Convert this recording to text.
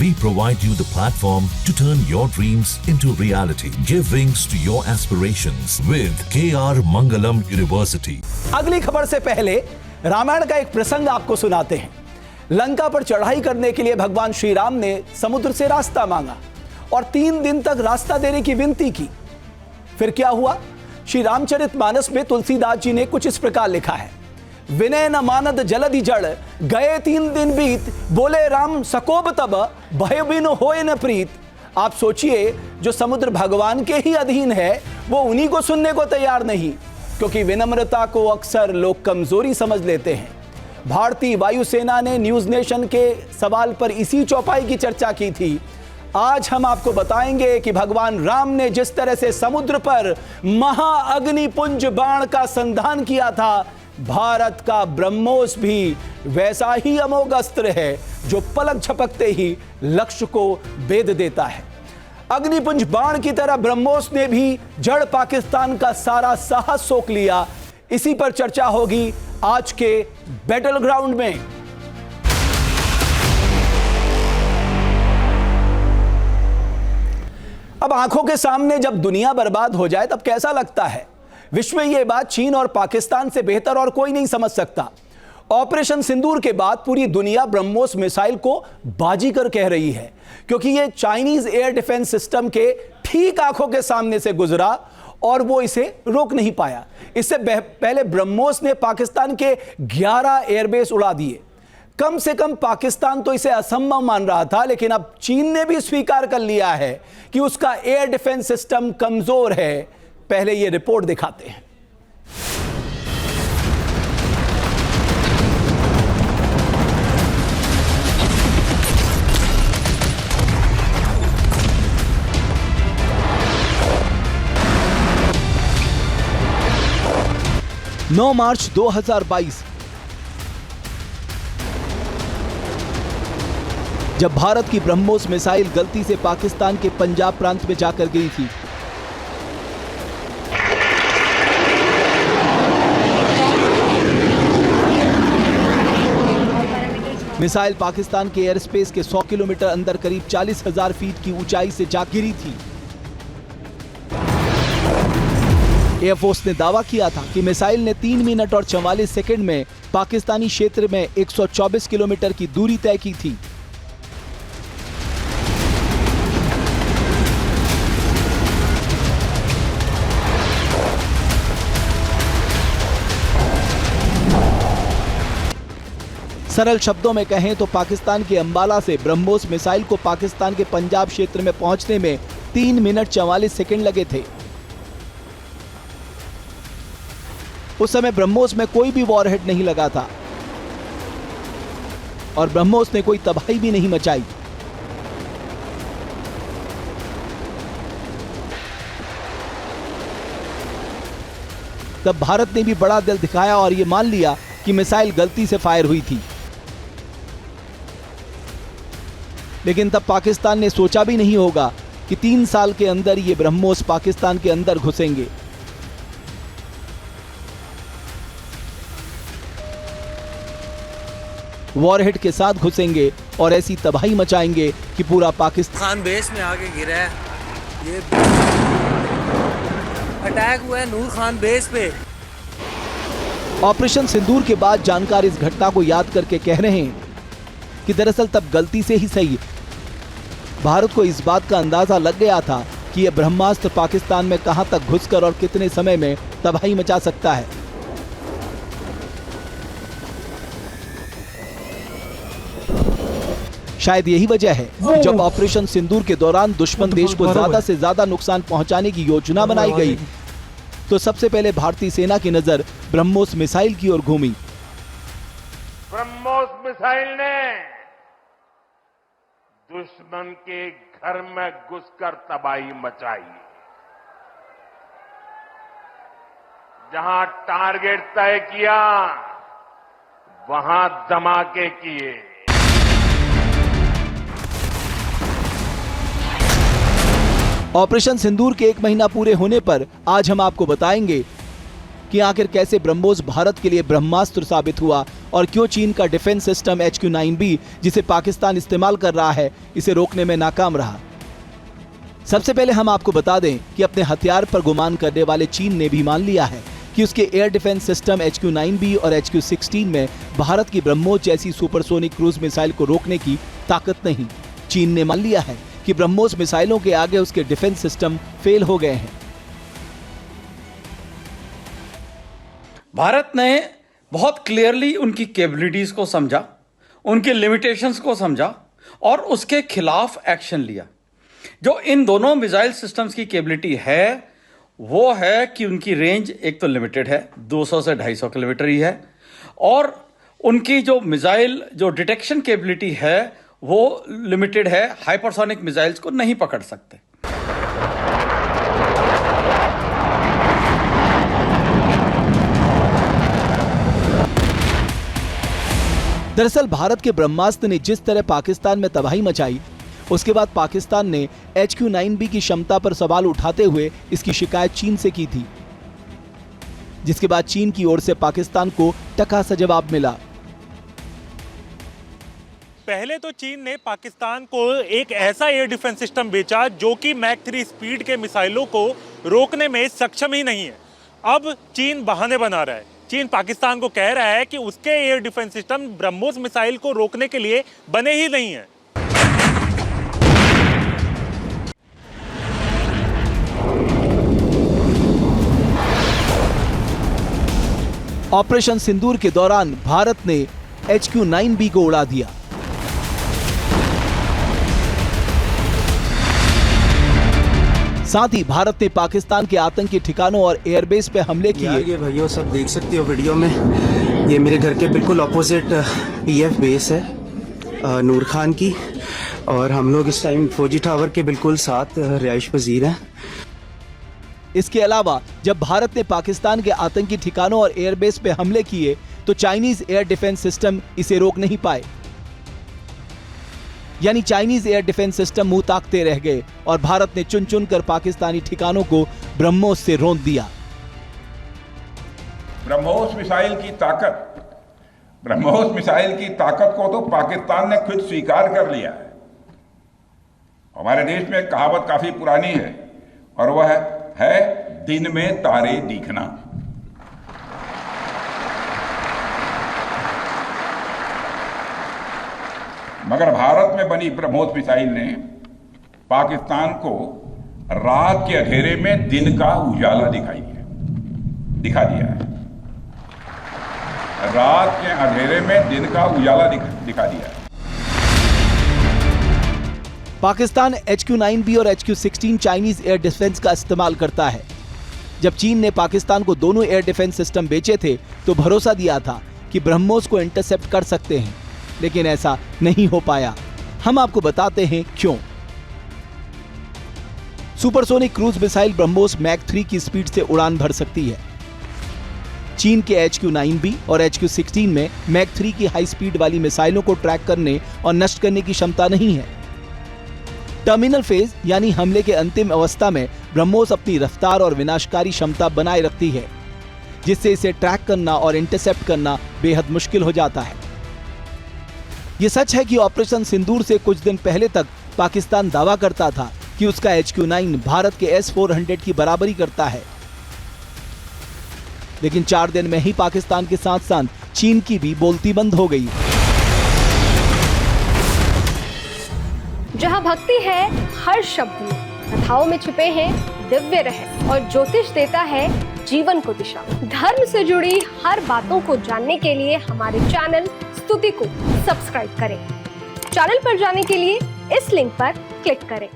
We provide you the platform to turn your dreams into reality. Give wings to your aspirations with KR Mangalam University. अगली खबर से पहले रामायण का एक प्रसंग आपको सुनाते हैं। लंका पर चढ़ाई करने के लिए भगवान श्री राम ने समुद्र से रास्ता मांगा और 3 दिन तक रास्ता देने की विनती की। फिर क्या हुआ? श्री रामचरितमानस में तुलसीदास जी ने कुछ इस प्रकार लिखा है, विनय न मानद जलधि जड़, गए 3 दिन बीत, बोले राम सकोब तब, भय बिन होए न प्रीत। आप सोचिए, जो समुद्र भगवान के ही अधीन है वो उन्हीं को सुनने को तैयार नहीं, क्योंकि विनम्रता को अक्सर लोग कमजोरी समझ लेते हैं। भारतीय वायुसेना ने न्यूज नेशन के सवाल पर इसी चौपाई की चर्चा की थी। आज हम आपको बताएंगे कि भगवान राम ने जिस तरह से समुद्र पर महाअग्निपुंज बाण का संधान किया था, भारत का ब्रह्मोस भी वैसा ही अमोघ अस्त्र है जो पलक झपकते ही लक्ष्य को भेद देता है। अग्निपुंज बाण की तरह ब्रह्मोस ने भी जड़ पाकिस्तान का सारा साहस सोख लिया। इसी पर चर्चा होगी आज के बैटल ग्राउंड में। अब आंखों के सामने जब दुनिया बर्बाद हो जाए तब कैसा लगता है? विश्व में यह बात चीन और पाकिस्तान से बेहतर और कोई नहीं समझ सकता। ऑपरेशन सिंदूर के बाद पूरी दुनिया ब्रह्मोस मिसाइल को बाजीगर कह रही है, क्योंकि यह चाइनीज एयर डिफेंस सिस्टम के ठीक आंखों के सामने से गुजरा और वो इसे रोक नहीं पाया। इससे पहले ब्रह्मोस ने पाकिस्तान के 11 एयरबेस उड़ा दिए। कम से कम पाकिस्तान तो इसे असंभव मान रहा था, लेकिन अब चीन ने भी स्वीकार कर लिया है कि उसका एयर डिफेंस सिस्टम कमजोर है। पहले ये रिपोर्ट दिखाते हैं। नौ मार्च 2022 जब भारत की ब्रह्मोस मिसाइल गलती से पाकिस्तान के पंजाब प्रांत में जाकर गई थी, मिसाइल पाकिस्तान के एयर स्पेस के 100 किलोमीटर अंदर करीब 40,000 फीट की ऊंचाई से जा गिरी थी। एयरफोर्स ने दावा किया था कि मिसाइल ने 3 मिनट और 44 सेकंड में पाकिस्तानी क्षेत्र में 124 किलोमीटर की दूरी तय की थी। सरल शब्दों में कहें तो पाकिस्तान के अंबाला से ब्रह्मोस मिसाइल को पाकिस्तान के पंजाब क्षेत्र में पहुंचने में 3 मिनट 44 सेकंड लगे थे। उस समय ब्रह्मोस में कोई भी वॉरहेड नहीं लगा था और ब्रह्मोस ने कोई तबाही भी नहीं मचाई। तब भारत ने भी बड़ा दिल दिखाया और यह मान लिया कि मिसाइल गलती से फायर हुई थी। लेकिन तब पाकिस्तान ने सोचा भी नहीं होगा कि 3 साल के अंदर ये ब्रह्मोस पाकिस्तान के अंदर घुसेंगे। वॉरहेड के साथ घुसेंगे और ऐसी तबाही मचाएंगे कि पूरा पाकिस्तान बेस में आके गिरा है। ये अटैक हुआ है नूर खान बेस पे। ऑपरेशन सिंदूर के बाद जानकार इस घटना को याद करके कह रहे हैं कि दरअसल तब गलती से ही सही, भारत को इस बात का अंदाजा लग गया था कि यह ब्रह्मास्त्र पाकिस्तान में कहां तक घुसकर और कितने समय में तबाही मचा सकता है। शायद यही वजह है जब ऑपरेशन सिंदूर के दौरान दुश्मन देश को ज्यादा से ज्यादा नुकसान पहुंचाने की योजना बनाई गई, तो सबसे पहले भारतीय सेना की नजर ब्रह्मोस मिसाइल की ओर घूमी। ब्रह्मोस मिसाइल ने दुश्मन के घर में घुसकर तबाही मचाई। जहां टारगेट तय किया वहां धमाके किए। ऑपरेशन सिंदूर के 1 महीना पूरे होने पर आज हम आपको बताएंगे कि आखिर कैसे ब्रह्मोस भारत के लिए ब्रह्मास्त्र साबित हुआ और क्यों चीन का डिफेंस सिस्टम HQ-9B जिसे पाकिस्तान इस्तेमाल कर रहा है इसे रोकने में नाकाम रहा। सबसे पहले हम आपको बता दें कि अपने हथियार पर गुमान करने वाले चीन ने भी मान लिया है कि उसके एयर डिफेंस सिस्टम HQ-9B और HQ-16 में भारत की ब्रह्मोस जैसी सुपरसोनिक क्रूज मिसाइल को रोकने की ताकत नहीं। चीन ने मान लिया है कि ब्रह्मोस मिसाइलों के आगे उसके डिफेंस सिस्टम फेल हो गए हैं। भारत ने बहुत क्लियरली उनकी कैपेबिलिटीज को समझा, उनकी लिमिटेशंस को समझा और उसके खिलाफ एक्शन लिया। जो इन दोनों मिसाइल सिस्टम्स की कैपेबिलिटी है वो है कि उनकी रेंज एक तो लिमिटेड है, 200 से 250 किलोमीटर ही है, और उनकी जो मिसाइल जो डिटेक्शन कैपेबिलिटी है वो लिमिटेड है, हाइपरसोनिक मिसाइल्स को नहीं पकड़ सकते। दरअसल भारत के ब्रह्मास्त्र ने जिस तरह पाकिस्तान में तबाही मचाई, उसके बाद पाकिस्तान ने HQ-9B की क्षमता पर सवाल उठाते हुए इसकी शिकायत चीन से की थी, जिसके बाद चीन की ओर से पाकिस्तान को टका सा जवाब मिला। पहले तो चीन ने पाकिस्तान को एक ऐसा एयर डिफेंस सिस्टम बेचा जो कि मैक 3 स्पीड के मिसाइलों को रोकने में सक्षम ही नहीं है। अब चीन बहाने बना रहा है। चीन पाकिस्तान को कह रहा है कि उसके air defence system BrahMos missile को रोकने के लिए बने ही नहीं है। ऑपरेशन सिंदूर के दौरान भारत ने HQ-9B को उड़ा दिया। साथ ही भारत ने पाकिस्तान के आतंकी ठिकानों और एयरबेस पे हमले किए। ये भैया सब देख सकते हो वीडियो में, ये मेरे घर के बिल्कुल ऑपोजिट PF बेस है नूर खान की, और हम लोग इस टाइम फौजी टावर के बिल्कुल साथ रिहाइश पजीर हैं। इसके अलावा जब भारत ने पाकिस्तान के आतंकी ठिकानों और एयरबेस पे हमले किए तो चाइनीज एयर डिफेंस सिस्टम इसे रोक नहीं पाए, यानी चाइनीज एयर डिफेंस सिस्टम मुंह ताकते रह गए और भारत ने चुन चुन कर पाकिस्तानी ठिकानों को ब्रह्मोस से रौंद दिया। ब्रह्मोस मिसाइल की ताकत को तो पाकिस्तान ने खुद स्वीकार कर लिया है। हमारे देश में एक कहावत काफी पुरानी है और वह है दिन में तारे दिखना। मगर भारत में बनी ब्रह्मोस मिसाइल ने पाकिस्तान को रात के अंधेरे में दिन का उजाला दिखा दिया है। रात के अंधेरे में दिन का उजाला दिखा दिया है। पाकिस्तान HQ-9B और HQ-16 चाइनीज एयर डिफेंस का इस्तेमाल करता है। जब चीन ने पाकिस्तान को दोनों एयर डिफेंस सिस्टम बेचे थे तो भरोसा दिया था कि ब्रह्मोस को इंटरसेप्ट कर सकते हैं, लेकिन ऐसा नहीं हो पाया। हम आपको बताते हैं क्यों। Supersonic cruise missile BrahMos Mach 3 की स्पीड से उड़ान भर सकती है। चीन के HQ-9B और HQ-16 में मैक 3 की हाई स्पीड वाली मिसाइलों को ट्रैक करने और नष्ट करने की क्षमता नहीं है। टर्मिनल फेज यानी हमले के अंतिम अवस्था में ब्रह्मोस अपनी रफ्तार और विनाशकारी क्षमता बनाए रखती है, जिससे इसे ट्रैक करना और इंटरसेप्ट करना बेहद मुश्किल हो जाता है। यह सच है कि ऑपरेशन सिंदूर से कुछ दिन पहले तक पाकिस्तान दावा करता था कि उसका HQ-9 भारत के S-400 की बराबरी करता है, लेकिन 4 दिन में ही पाकिस्तान के साथ साथ चीन की भी बोलती बंद हो गई। जहाँ भक्ति है हर शब्द में, कथाओं में छुपे हैं दिव्य रहस्य और ज्योतिष देता है जीवन को दिशा। धर्म से जुड़ी हर बातों को जानने के लिए हमारे चैनल स्तुति को सब्सक्राइब करें। चैनल पर जाने के लिए इस लिंक पर क्लिक करें।